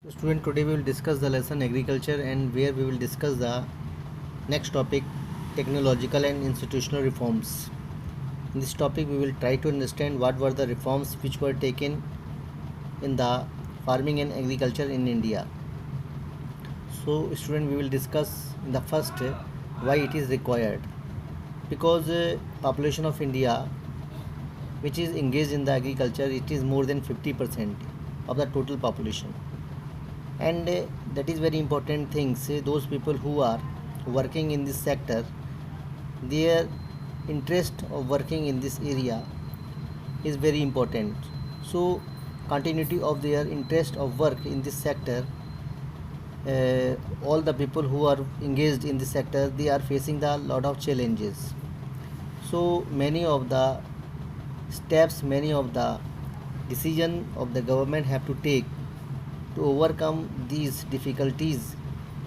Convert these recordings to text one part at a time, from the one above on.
Student, today we will discuss the lesson agriculture and where we will discuss the next topic technological and institutional reforms. In this topic we will try to understand what were the reforms which were taken in the farming and agriculture in India. So student, we will discuss in the first why it is required, because population of India which is engaged in the agriculture, it is more than 50% of the total population, and that is very important things. Those people who are working in this sector, their interest of working in this area is very important. So continuity of their interest of work in this sector, all the people who are engaged in this sector, they are facing the lot of challenges. So many of the steps, many of the decision of the government have to take to overcome these difficulties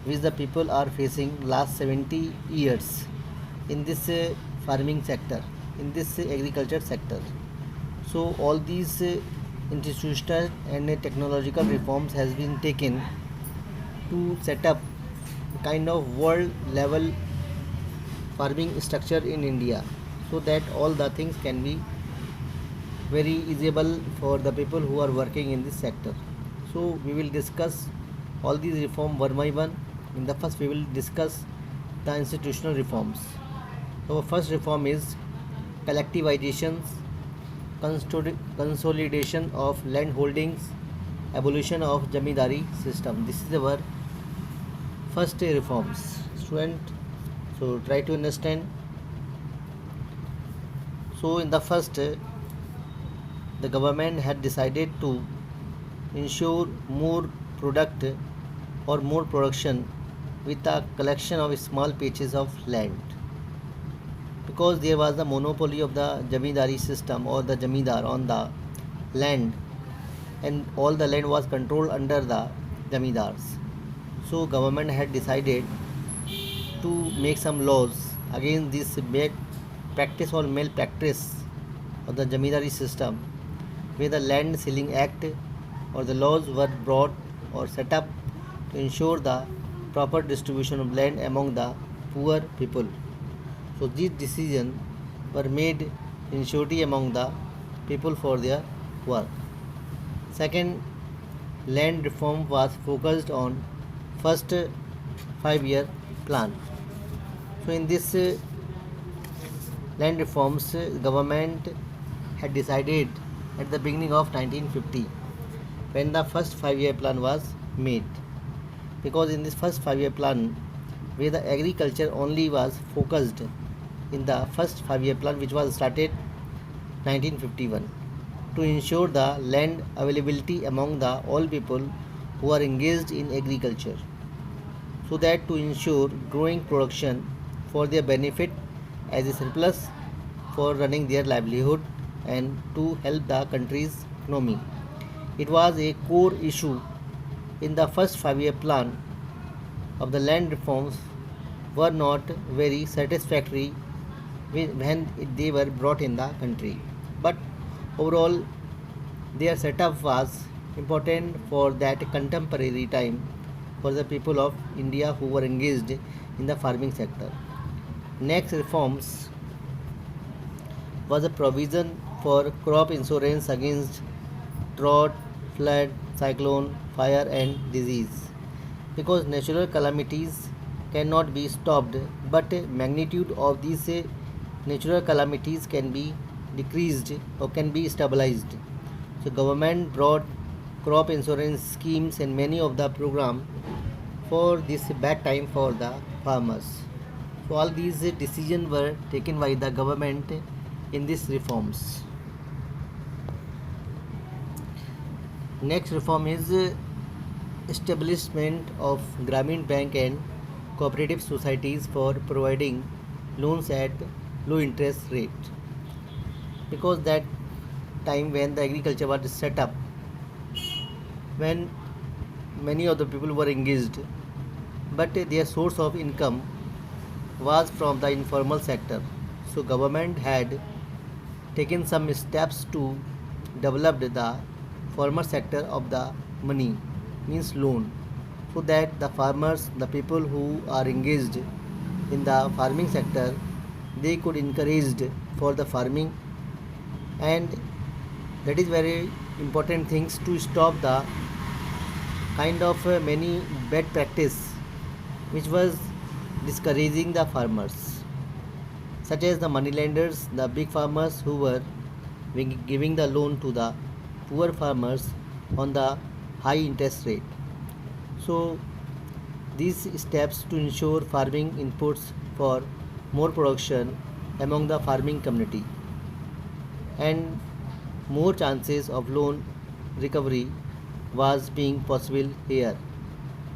which the people are facing last 70 years in this farming sector, in this agriculture sector. So all these institutional and technological reforms has been taken to set up kind of world level farming structure in India, so that all the things can be very easyable for the people who are working in this sector. So we will discuss all these reform one by one. In the first we will discuss the institutional reforms. So our first reform is collectivizations, consolidation of land holdings, abolition of jamidari system. This is our first reforms, student. So try to understand. So in the first, the government had decided to ensure more product or more production with a collection of small patches of land, because there was the monopoly of the jamidari system or the jamidar on the land, and all the land was controlled under the jamidars. So government had decided to make some laws against this bad practice or malpractice of the jamidari system, where the land ceiling act or the laws were brought or set up to ensure the proper distribution of land among the poor people. So these decisions were made in surety among the people for their work. Second, land reform was focused on first 5-year plan. So in this land reforms, government had decided at the beginning of 1950, when the first 5-year plan was made, because in this first 5-year plan, where the agriculture only was focused in the first 5-year plan, which was started 1951, to ensure the land availability among the all people who are engaged in agriculture, so that to ensure growing production for their benefit as a surplus for running their livelihood and to help the country's economy. It was a core issue in the first 5-year plan of the land reforms were not very satisfactory when they were brought in the country. But overall, their setup was important for that contemporary time for the people of India who were engaged in the farming sector. Next reforms was a provision for crop insurance against drought, flood, cyclone, fire, and disease. Because natural calamities cannot be stopped, but magnitude of these natural calamities can be decreased or can be stabilized. So government brought crop insurance schemes and many of the program for this bad time for the farmers. So all these decisions were taken by the government in these reforms. Next reform is establishment of Grameen Bank and cooperative societies for providing loans at low interest rate, because that time when the agriculture was set up, when many of the people were engaged, but their source of income was from the informal sector. So government had taken some steps to develop the formal sector of the money, means loan, so that the farmers, the people who are engaged in the farming sector, they could encouraged for the farming. And that is very important things to stop the kind of many bad practice which was discouraging the farmers, such as the moneylenders, the big farmers who were giving the loan to the poor farmers on the high interest rate. So these steps to ensure farming inputs for more production among the farming community and more chances of loan recovery was being possible here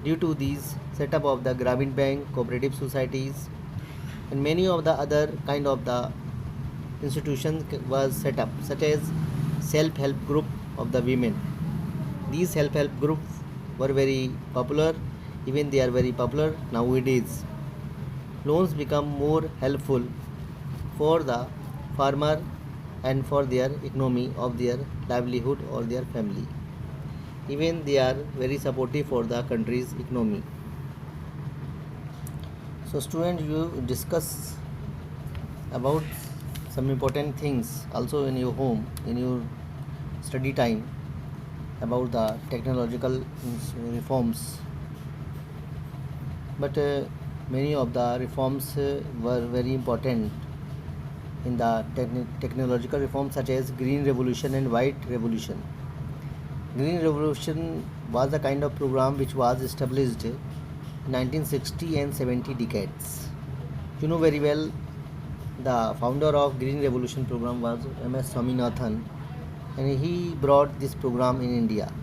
due to these setup of the Grameen Bank, cooperative societies, and many of the other kind of the institutions was set up, such as self-help group of the women. These self-help groups were very popular, even they are very popular nowadays. Loans become more helpful for the farmer and for their economy of their livelihood or their family. Even they are very supportive for the country's economy. So student, you discuss about some important things also in your home, in your study time, about the technological reforms. But many of the reforms were very important in the technological reforms, such as Green Revolution and White Revolution. Green Revolution was a kind of program which was established in 1960 and 70 decades. You know very well, the founder of Green Revolution program was M.S. Swaminathan, and he brought this program in India,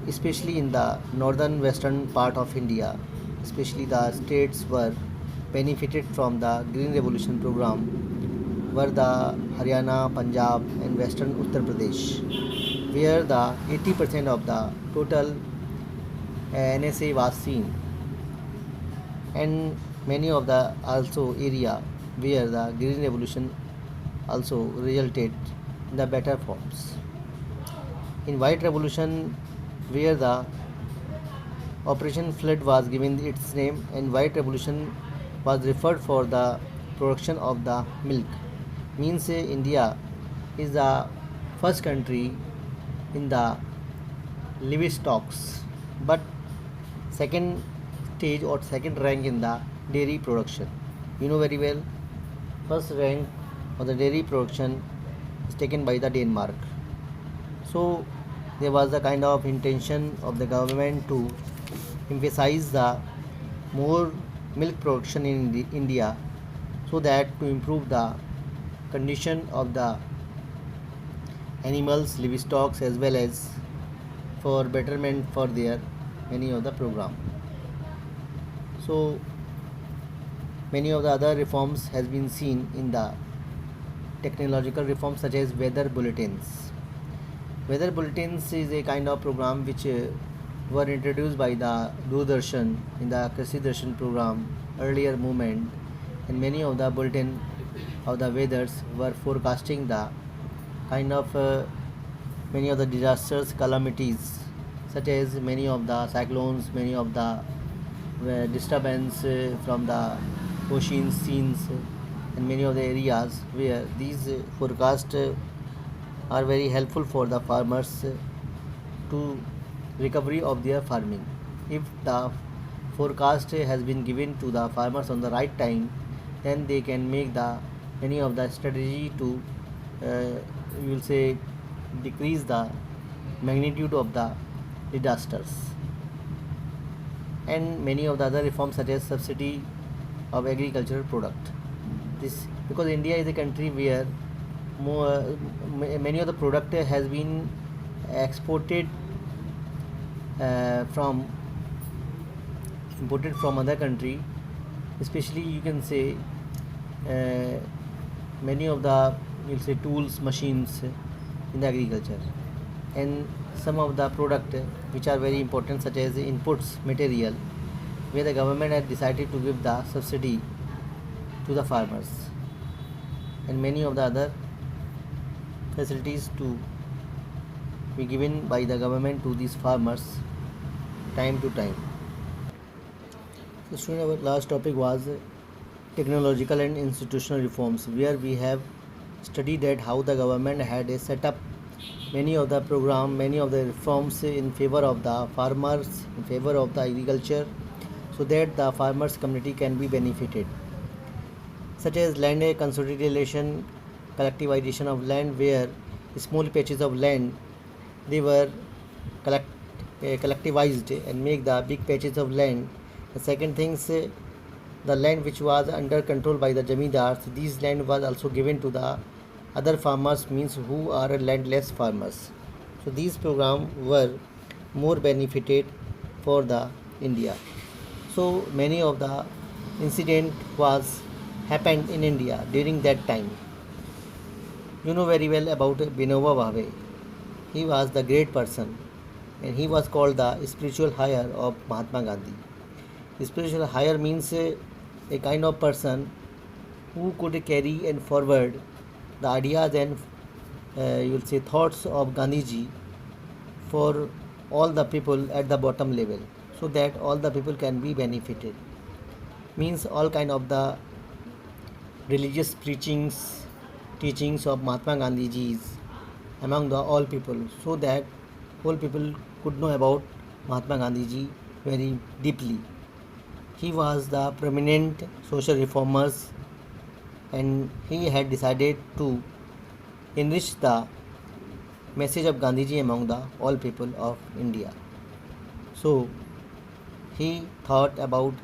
especially in the northern western part of India. Especially the states were benefited from the Green Revolution program were the Haryana, Punjab and western Uttar Pradesh, where the 80% of the total NSA was seen, and many of the also area where the Green Revolution also resulted in the better forms. In White Revolution, where the Operation Flood was given its name, and White Revolution was referred for the production of the milk. Means India is the first country in the livestock, but second stage or second rank in the dairy production. You know very well, first rank of the dairy production is taken by the Denmark. So there was a kind of intention of the government to emphasize the more milk production in India, so that to improve the condition of the animals, livestock, as well as for betterment for their many of the program. So many of the other reforms has been seen in the technological reforms, such as weather bulletins. Weather bulletins is a kind of program which were introduced by the Doordarshan in the Krishi Darshan program earlier movement, and many of the bulletin of the weathers were forecasting the kind of many of the disasters, calamities, such as many of the cyclones, many of the disturbance from the ocean scenes, and many of the areas where these forecasts are very helpful for the farmers to recovery of their farming. If the forecast has been given to the farmers on the right time, then they can make the many of the strategy to you will say decrease the magnitude of the disasters. And many of the other reforms, such as subsidy of agricultural product. This because India is a country where many of the product has been exported from imported from other country, especially you can say many of the you'll say tools, machines in the agriculture, and some of the product which are very important, such as inputs material, where the government has decided to give the subsidy to the farmers, and many of the other facilities to be given by the government to these farmers time to time. So student, our last topic was technological and institutional reforms, where we have studied that how the government had set up many of the program, many of the reforms in favor of the farmers, in favor of the agriculture, so that the farmers community can be benefited, such as land consolidation, collectivization of land, where small patches of land they were collect, collectivized and make the big patches of land. The second things, the land which was under control by the jamindars, these land was also given to the other farmers, means who are landless farmers. So these programs were more benefited for the India. So many of the incident was happened in India during that time. You know very well about Vinoba Bhave. He was the great person and he was called the spiritual hire of Mahatma Gandhi. Spiritual hire means a kind of person who could carry and forward the ideas and you will say thoughts of Gandhiji for all the people at the bottom level, so that all the people can be benefited. Means all kind of the religious preachings, teachings of Mahatma Gandhiji's among the all people, so that all people could know about Mahatma Gandhiji very deeply. He was the prominent social reformers and he had decided to enrich the message of Gandhiji among the all people of India. So he thought about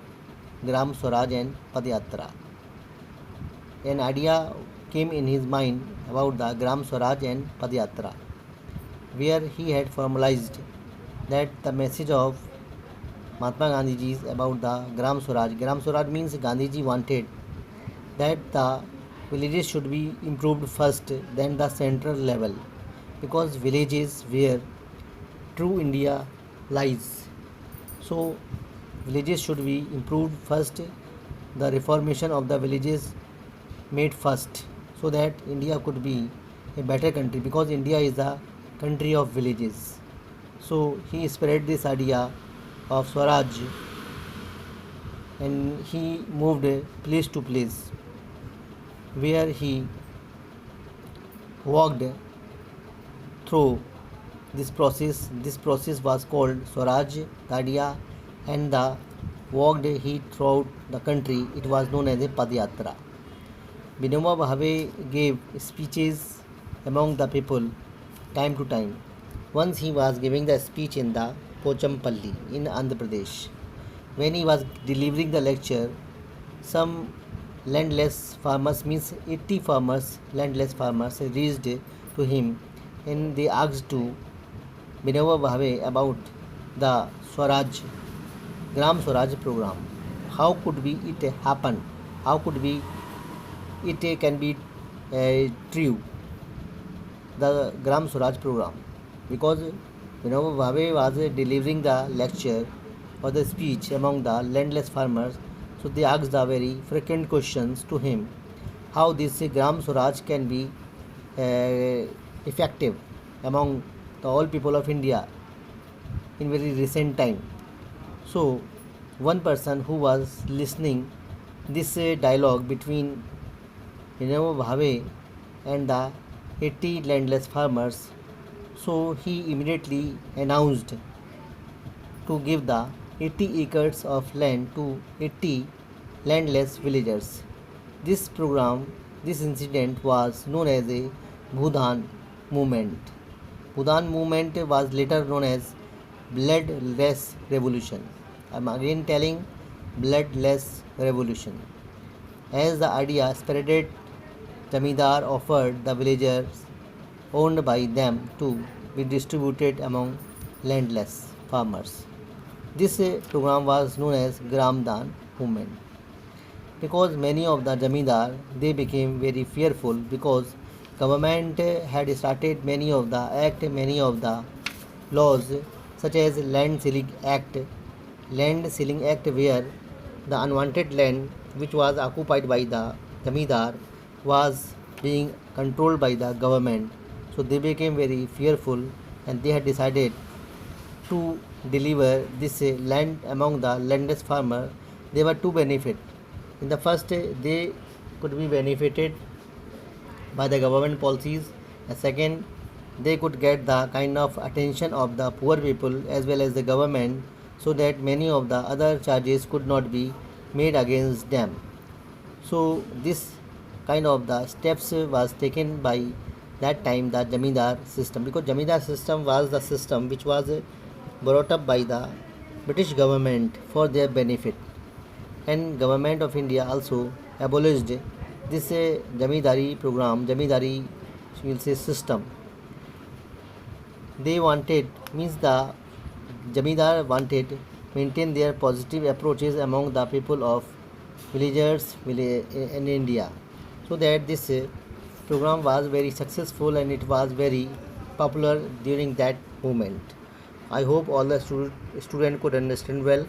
Gram Swaraj and Padyatra. An idea came in his mind about the Gram Swaraj and Padyatra, where he had formalized that the message of Mahatma Gandhiji is about the Gram Swaraj. Gram Swaraj means Gandhiji wanted that the villages should be improved first, then the central level, because villages where true India lies. So villages should be improved first, the reformation of the villages made first, so that India could be a better country, because India is a country of villages. So he spread this idea of Swaraj and he moved place to place, where he walked through this process. This process was called Swaraj, the idea, and the walked he throughout the country, it was known as a Padyatra. Vinoba Bhave gave speeches among the people time to time. Once he was giving the speech in the Pochampalli in Andhra Pradesh. When he was delivering the lecture, some landless farmers, means 80 farmers, landless farmers, reached to him and they asked to Vinoba Bhave about the Swaraj, Gram Swaraj program. How could be it happen? How could be it can be true, the Gram Swaraj program? Because Vinoba Bhave was delivering the lecture or the speech among the landless farmers, so they asked the very frequent questions to him, how this Gram Swaraj can be effective among the all people of India in very recent time. So one person who was listening this dialogue between Vinoba Bhave and the 80 landless farmers, so he immediately announced to give the 80 acres of land to 80 landless villagers. This program, this incident was known as a Bhudan movement. Bhudan movement was later known as Bloodless Revolution. I am again telling Bloodless Revolution. As the idea spreaded, Jamidar offered the villagers owned by them to be distributed among landless farmers. This program was known as Gram Dan movement. Because many of the Jamidar they became very fearful, because government had started many of the laws, such as Land Ceiling Act, where the unwanted land which was occupied by the Jamidar was being controlled by the government. So they became very fearful and they had decided to deliver this land among the landless farmer, there were two benefits. In the first, they could be benefited by the government policies. And second, they could get the kind of attention of the poor people as well as the government, so that many of the other charges could not be made against them. So this kind of the steps was taken by that time the Jamindar system, because Jamindar system was the system which was brought up by the British government for their benefit, and government of India also abolished this Jamindari program, Jamindari will say system. They wanted, means the Jamindar wanted maintain their positive approaches among the people of villagers in India, so that this program was very successful and it was very popular during that moment. I hope all the student could understand well.